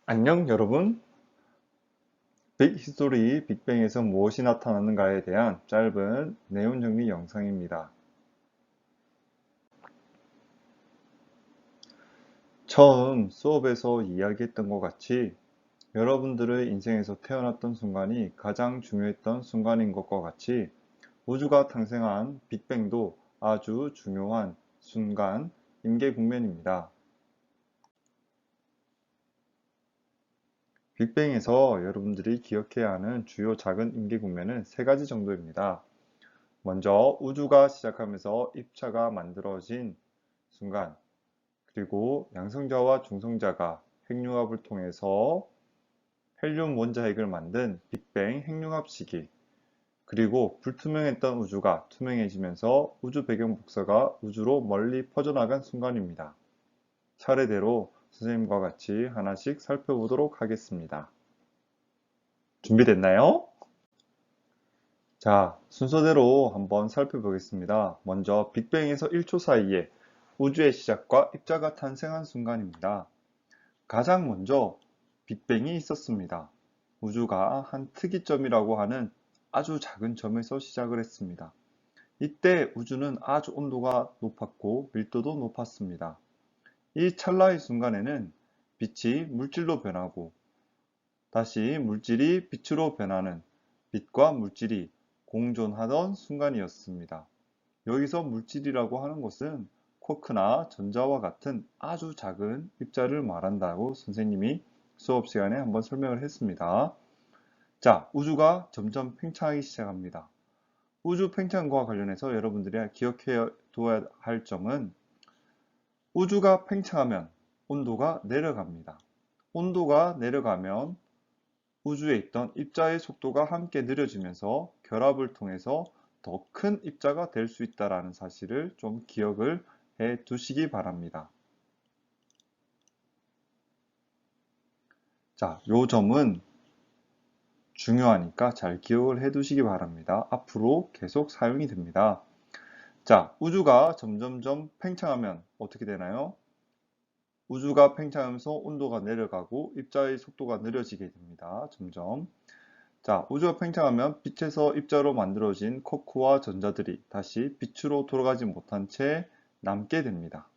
안녕 여러분. 빅 히스토리 빅뱅에서 무엇이 나타나는가에 대한 짧은 내용 정리 영상입니다. 처음 수업에서 이야기했던 것 같이 여러분들의 인생에서 태어났던 순간이 가장 중요했던 순간인 것과 같이 우주가 탄생한 빅뱅도 아주 중요한 순간, 임계 국면입니다. 빅뱅에서 여러분들이 기억해야 하는 주요 작은 임계 국면은 세 가지 정도입니다. 먼저 우주가 시작하면서 입자가 만들어진 순간, 그리고 양성자와 중성자가 핵융합을 통해서 헬륨 원자핵을 만든 빅뱅 핵융합 시기, 그리고 불투명했던 우주가 투명해지면서 우주 배경 복사가 우주로 멀리 퍼져나간 순간입니다. 차례대로 선생님과 같이 하나씩 살펴보도록 하겠습니다. 준비됐나요? 자, 순서대로 한번 살펴보겠습니다. 먼저 빅뱅에서 1초 사이에 우주의 시작과 입자가 탄생한 순간입니다. 가장 먼저 빅뱅이 있었습니다. 우주가 한 특이점이라고 하는 아주 작은 점에서 시작을 했습니다. 이때 우주는 아주 온도가 높았고 밀도도 높았습니다. 이 찰나의 순간에는 빛이 물질로 변하고 다시 물질이 빛으로 변하는 빛과 물질이 공존하던 순간이었습니다. 여기서 물질이라고 하는 것은 쿼크나 전자와 같은 아주 작은 입자를 말한다고 선생님이 수업 시간에 한번 설명을 했습니다. 자, 우주가 점점 팽창하기 시작합니다. 우주 팽창과 관련해서 여러분들이 기억해 둬야 할 점은 우주가 팽창하면 온도가 내려갑니다. 온도가 내려가면 우주에 있던 입자의 속도가 함께 느려지면서 결합을 통해서 더 큰 입자가 될 수 있다는 사실을 좀 기억을 해 두시기 바랍니다. 자, 요 점은 중요하니까 잘 기억을 해 두시기 바랍니다. 앞으로 계속 사용이 됩니다. 자, 우주가 점점점 팽창하면 어떻게 되나요? 우주가 팽창하면서 온도가 내려가고 입자의 속도가 느려지게 됩니다. 점점. 자, 우주가 팽창하면 빛에서 입자로 만들어진 쿼크와 전자들이 다시 빛으로 돌아가지 못한 채 남게 됩니다.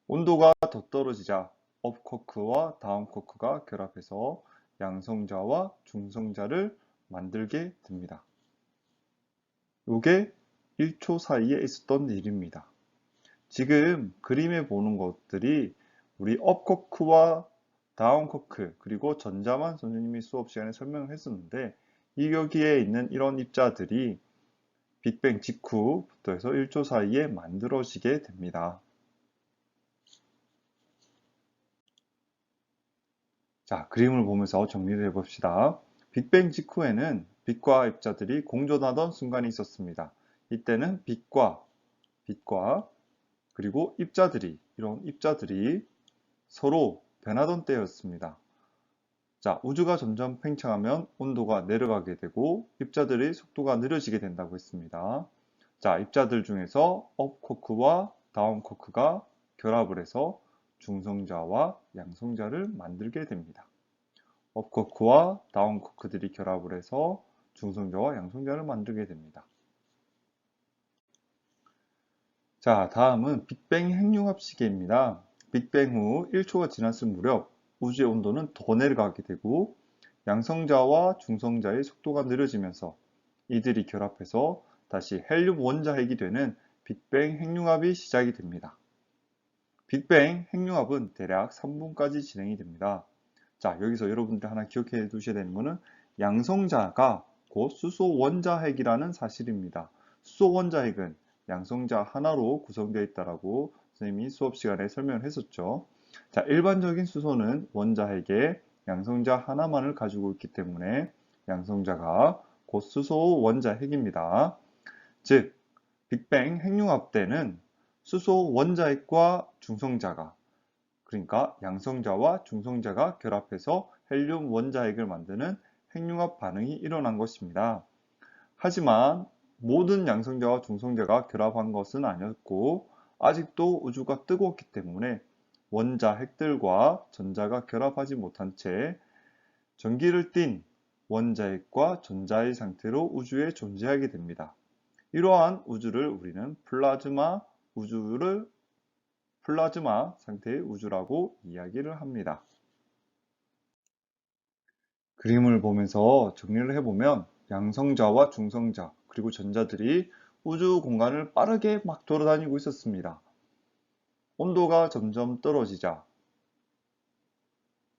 온도가 더 떨어지자 업 쿼크와 다운 쿼크가 결합해서 양성자와 중성자를 만들게 됩니다. 이게 1초 사이에 있었던 일입니다. 지금 그림에 보는 것들이 우리 업 쿼크와 다운 쿼크 그리고 전자만 선생님이 수업 시간에 설명을 했었는데 여기에 있는 이런 입자들이 빅뱅 직후부터 해서 1초 사이에 만들어지게 됩니다. 자, 그림을 보면서 정리를 해봅시다. 빅뱅 직후에는 빛과 입자들이 공존하던 순간이 있었습니다. 이때는 빛과 그리고 이런 입자들이 서로 변하던 때였습니다. 자, 우주가 점점 팽창하면 온도가 내려가게 되고 입자들의 속도가 느려지게 된다고 했습니다. 자, 입자들 중에서 업 쿼크와 다운 쿼크가 결합을 해서 중성자와 양성자를 만들게 됩니다. 업 쿼크와 다운 쿼크들이 결합을 해서 중성자와 양성자를 만들게 됩니다. 자, 다음은 빅뱅 핵융합 시기입니다. 빅뱅 후 1초가 지났을 무렵 우주의 온도는 더 내려가게 되고 양성자와 중성자의 속도가 느려지면서 이들이 결합해서 다시 헬륨 원자핵이 되는 빅뱅 핵융합이 시작이 됩니다. 빅뱅 핵융합은 대략 3분까지 진행이 됩니다. 자, 여기서 여러분들 하나 기억해 두셔야 되는 것은 양성자가 곧 수소 원자핵이라는 사실입니다. 수소 원자핵은 양성자 하나로 구성되어 있다라고 선생님이 수업 시간에 설명을 했었죠. 자, 일반적인 수소는 원자핵에 양성자 하나만을 가지고 있기 때문에 양성자가 곧 수소 원자핵입니다. 즉, 빅뱅 핵융합 때는 수소 원자핵과 중성자가 그러니까 양성자와 중성자가 결합해서 헬륨 원자핵을 만드는 핵융합 반응이 일어난 것입니다. 하지만 모든 양성자와 중성자가 결합한 것은 아니었고 아직도 우주가 뜨거웠기 때문에 원자 핵들과 전자가 결합하지 못한 채 전기를 띤 원자핵과 전자의 상태로 우주에 존재하게 됩니다. 이러한 우주를 우리는 플라즈마 상태의 우주라고 이야기를 합니다. 그림을 보면서 정리를 해보면 양성자와 중성자 그리고 전자들이 우주 공간을 빠르게 막 돌아다니고 있었습니다. 온도가 점점 떨어지자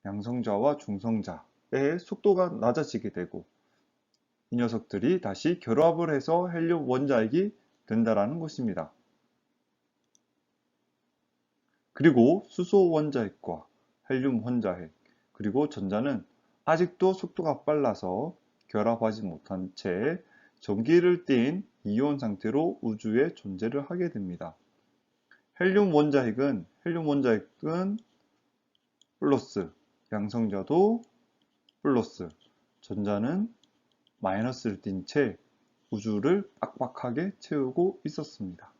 양성자와 중성자의 속도가 낮아지게 되고 이 녀석들이 다시 결합을 해서 헬륨 원자핵이 된다는 것입니다. 그리고 수소 원자핵과 헬륨 원자핵 그리고 전자는 아직도 속도가 빨라서 결합하지 못한 채 전기를 띤 이온 상태로 우주에 존재를 하게 됩니다. 헬륨 원자핵은 플러스, 양성자도 플러스, 전자는 마이너스를 띤 채 우주를 빡빡하게 채우고 있었습니다.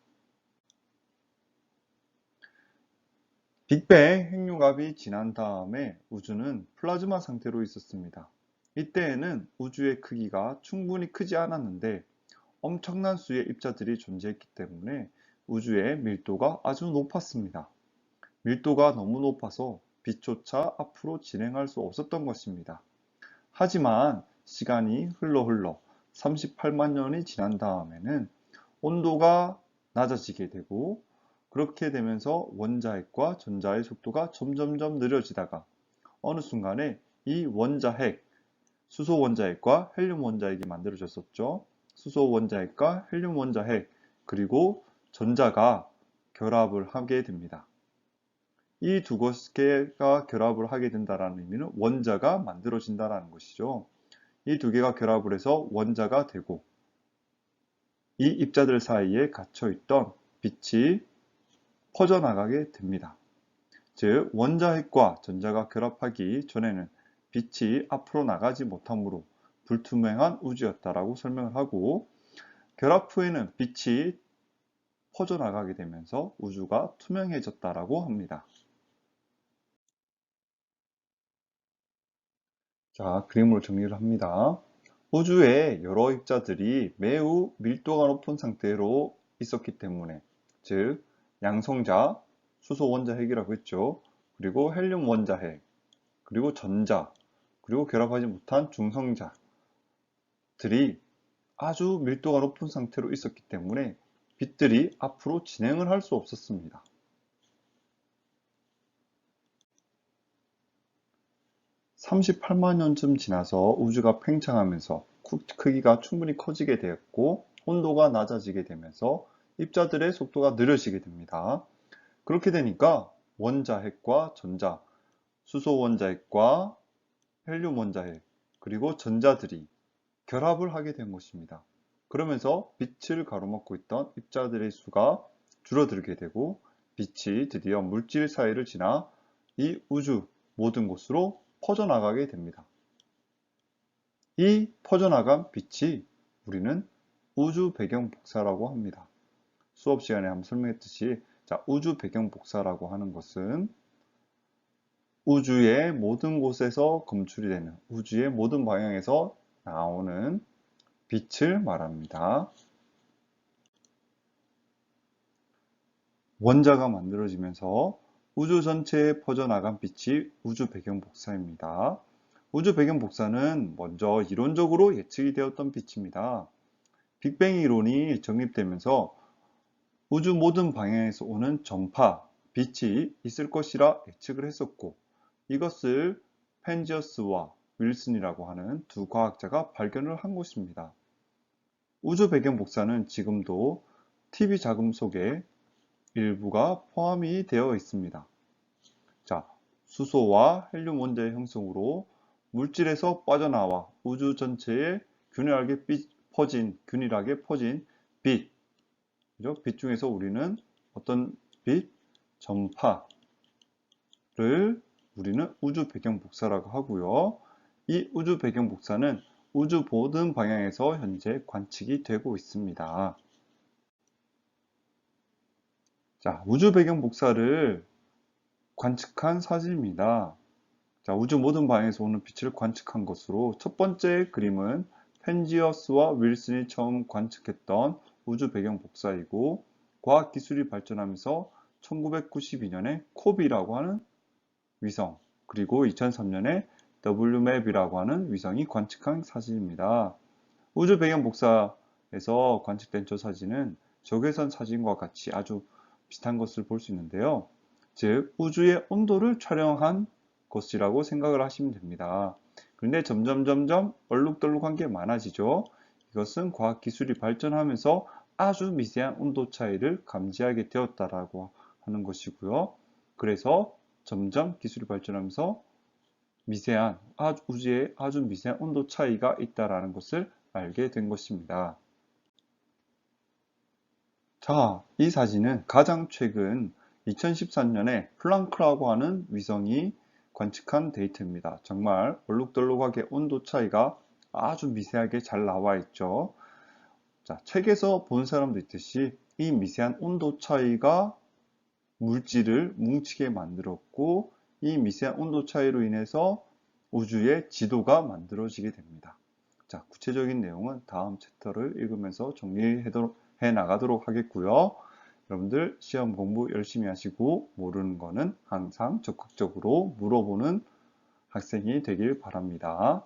빅뱅 핵융합이 지난 다음에 우주는 플라즈마 상태로 있었습니다. 이때에는 우주의 크기가 충분히 크지 않았는데 엄청난 수의 입자들이 존재했기 때문에 우주의 밀도가 아주 높았습니다. 밀도가 너무 높아서 빛조차 앞으로 진행할 수 없었던 것입니다. 하지만 시간이 흘러 38만 년이 지난 다음에는 온도가 낮아지게 되고 그렇게 되면서 원자핵과 전자의 속도가 점점점 느려지다가 어느 순간에 이 원자핵, 수소 원자핵과 헬륨 원자핵이 만들어졌었죠. 수소 원자핵과 헬륨 원자핵 그리고 전자가 결합을 하게 됩니다. 이 두 개가 결합을 하게 된다는 의미는 원자가 만들어진다는 것이죠. 이 두 개가 결합을 해서 원자가 되고 이 입자들 사이에 갇혀있던 빛이 퍼져나가게 됩니다. 즉 원자핵과 전자가 결합하기 전에는 빛이 앞으로 나가지 못하므로 불투명한 우주였다라고 설명을 하고 결합 후에는 빛이 퍼져나가게 되면서 우주가 투명해졌다라고 합니다. 자, 그림으로 정리를 합니다. 우주에 여러 입자들이 매우 밀도가 높은 상태로 있었기 때문에 즉 양성자, 수소 원자핵이라고 했죠. 그리고 헬륨 원자핵, 그리고 전자, 그리고 결합하지 못한 중성자들이 아주 밀도가 높은 상태로 있었기 때문에 빛들이 앞으로 진행을 할 수 없었습니다. (38만) 년쯤 지나서 우주가 팽창하면서 크기가 충분히 커지게 되었고 온도가 낮아지게 되면서 입자들의 속도가 느려지게 됩니다. 그렇게 되니까 원자핵과 전자, 수소 원자핵과 헬륨 원자핵, 그리고 전자들이 결합을 하게 된 것입니다. 그러면서 빛을 가로막고 있던 입자들의 수가 줄어들게 되고 빛이 드디어 물질 사이를 지나 이 우주 모든 곳으로 퍼져나가게 됩니다. 이 퍼져나간 빛이 우리는 우주 배경 복사라고 합니다. 수업 시간에 한번 설명했듯이 우주 배경 복사라고 하는 것은 우주의 모든 곳에서 검출이 되는 우주의 모든 방향에서 나오는 빛을 말합니다. 원자가 만들어지면서 우주 전체에 퍼져나간 빛이 우주 배경 복사입니다. 우주 배경 복사는 먼저 이론적으로 예측이 되었던 빛입니다. 빅뱅 이론이 정립되면서 우주 모든 방향에서 오는 전파, 빛이 있을 것이라 예측을 했었고 이것을 펜지어스와 윌슨이라고 하는 두 과학자가 발견을 한 것입니다. 우주 배경 복사는 지금도 TV 자금 속에 일부가 포함이 되어 있습니다. 자, 수소와 헬륨 원자의 형성으로 물질에서 빠져나와 우주 전체에 균일하게 퍼진 빛, 그죠? 빛 중에서 우리는 어떤 빛? 전파를 우리는 우주 배경 복사라고 하고요. 이 우주 배경 복사는 우주 모든 방향에서 현재 관측이 되고 있습니다. 자, 우주 배경 복사를 관측한 사진입니다. 자, 우주 모든 방에서 오는 빛을 관측한 것으로 첫 번째 그림은 펜지어스와 윌슨이 처음 관측했던 우주 배경 복사이고 과학 기술이 발전하면서 1992년에 코비라고 하는 위성 그리고 2003년에 WMAP이라고 하는 위성이 관측한 사진입니다. 우주 배경 복사에서 관측된 저 사진은 적외선 사진과 같이 아주 비슷한 것을 볼 수 있는데요. 즉 우주의 온도를 촬영한 것이라고 생각을 하시면 됩니다. 그런데 점점 얼룩덜룩한 게 많아지죠. 이것은 과학 기술이 발전하면서 아주 미세한 온도 차이를 감지하게 되었다라고 하는 것이고요. 그래서 점점 기술이 발전하면서 우주에 아주 미세한 온도 차이가 있다라는 것을 알게 된 것입니다. 자, 이 사진은 가장 최근 2014년에 플랑크라고 하는 위성이 관측한 데이터입니다. 정말 얼룩덜룩하게 온도 차이가 아주 미세하게 잘 나와 있죠. 자, 책에서 본 사람도 있듯이 이 미세한 온도 차이가 물질을 뭉치게 만들었고 이 미세한 온도 차이로 인해서 우주의 지도가 만들어지게 됩니다. 자, 구체적인 내용은 다음 챕터를 읽으면서 정리해 나가도록 하겠고요. 여러분들 시험 공부 열심히 하시고 모르는 거는 항상 적극적으로 물어보는 학생이 되길 바랍니다.